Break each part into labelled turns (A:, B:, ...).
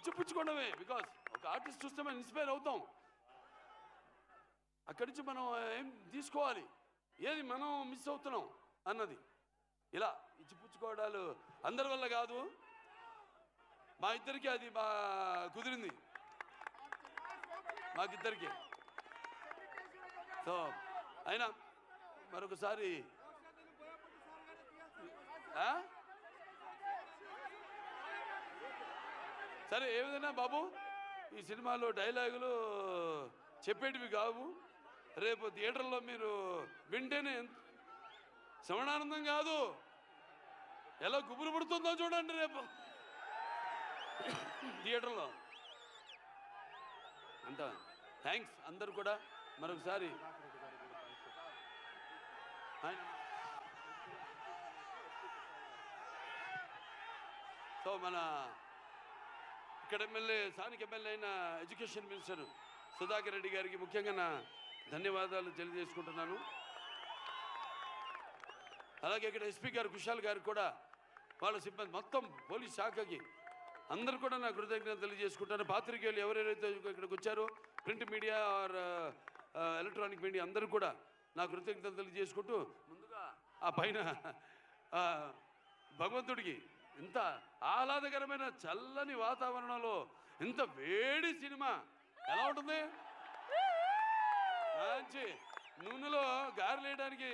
A: ఇచ్చిపుచ్చుకోవడమే. Because ఒక artist చూస్తే మనం ఇన్స్పైర్ అవుతాం. అక్కడి నుంచి మనం ఏం తీసుకోవాలి, ఏది మనం మిస్ అవుతున్నాం అన్నది. ఇలా ఇచ్చిపుచ్చుకోవడాలు అందరి వల్ల కాదు, మా ఇద్దరికి అది కుదిరింది, మాకిద్దరికి. సో అయినా మరొకసారి సరే, ఏ విధంగా బాబు ఈ సినిమాలో డైలాగులు చెప్పేటివి కావు. రేపు థియేటర్లో మీరు వింటేనే శ్రవణానందం కాదు, ఎలా గుబురు పుడుతుందో చూడండి రేపు థియేటర్లో. అంత థ్యాంక్స్ అందరు కూడా మరొకసారి. సో మన ఇక్కడ ఎమ్మెల్యే, స్థానిక ఎమ్మెల్యే అయిన ఎడ్యుకేషన్ మినిస్టర్ సుధాకర్ రెడ్డి గారికి ముఖ్యంగా నా ధన్యవాదాలు తెలియజేసుకుంటున్నాను. అలాగే ఇక్కడ ఎస్పీ గారు కుశాల్ గారికి కూడా, వాళ్ళ సిబ్బంది మొత్తం పోలీస్ శాఖకి అందరు కూడా నా కృతజ్ఞతలు తెలియజేసుకుంటాను. పాత్రికేయులు ఎవరెవరైతే ఇక్కడికి వచ్చారో, print media are electronic media అందరూ కూడా నా కృతజ్ఞతలు తెలియజేసుకుంటూ, ముందుగా ఆ పైన భగవంతుడికి ఇంత ఆహ్లాదకరమైన చల్లని వాతావరణంలో ఇంత వేడి సినిమా ఎలా ఉంటుంది? మంచి నూనెలో గారెలు వేయడానికి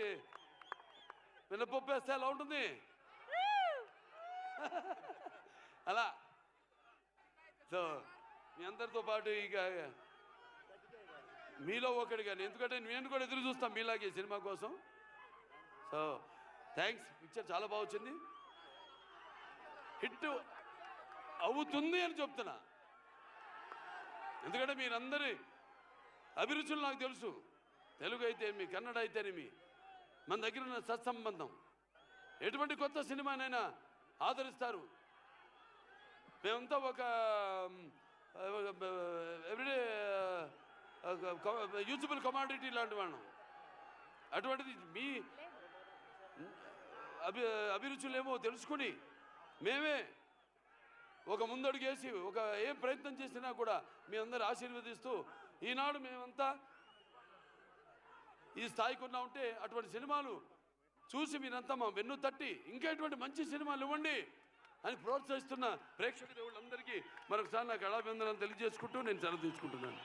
A: మినపప్పు వేస్తే ఎలా ఉంటుంది? అలా. సో మీ అందరితో పాటు ఇక మీలో ఒకటిగానే, ఎందుకంటే నేను కూడా ఎదురు చూస్తాను మీలాగే సినిమా కోసం. So thanks. పిక్చర్ చాలా బాగా వచ్చింది, హిట్ అవుతుంది అని చెప్తున్నా. ఎందుకంటే మీరందరి అభిరుచులు నాకు తెలుసు. తెలుగు అయితేనేమి, కన్నడ అయితేనేమి, మన దగ్గర ఉన్న సత్సంబంధం. ఎటువంటి కొత్త సినిమానైనా ఆదరిస్తారు. మేమంతా ఒక ఎవ్రీడే యూజబుల్ కమాడిటీ లాంటి వాళ్ళం. అటువంటిది మీ అభిరుచులేమో తెలుసుకుని మేమే ఒక ముందడుగేసి ఒక ఏం ప్రయత్నం చేసినా కూడా మీ అందరు ఆశీర్వదిస్తూ ఈనాడు మేమంతా ఈ స్థాయికి ఉన్నా ఉంటే, అటువంటి సినిమాలు చూసి మీరంతా మా వెన్ను తట్టి ఇంకా ఎటువంటి మంచి సినిమాలు ఇవ్వండి అని ప్రోత్సహిస్తున్న ప్రేక్షక దేవుళ్ళందరికీ మరొకసారి నా కళాభివందనాలు తెలియజేసుకుంటూ నేను సెలవు తీసుకుంటున్నాను.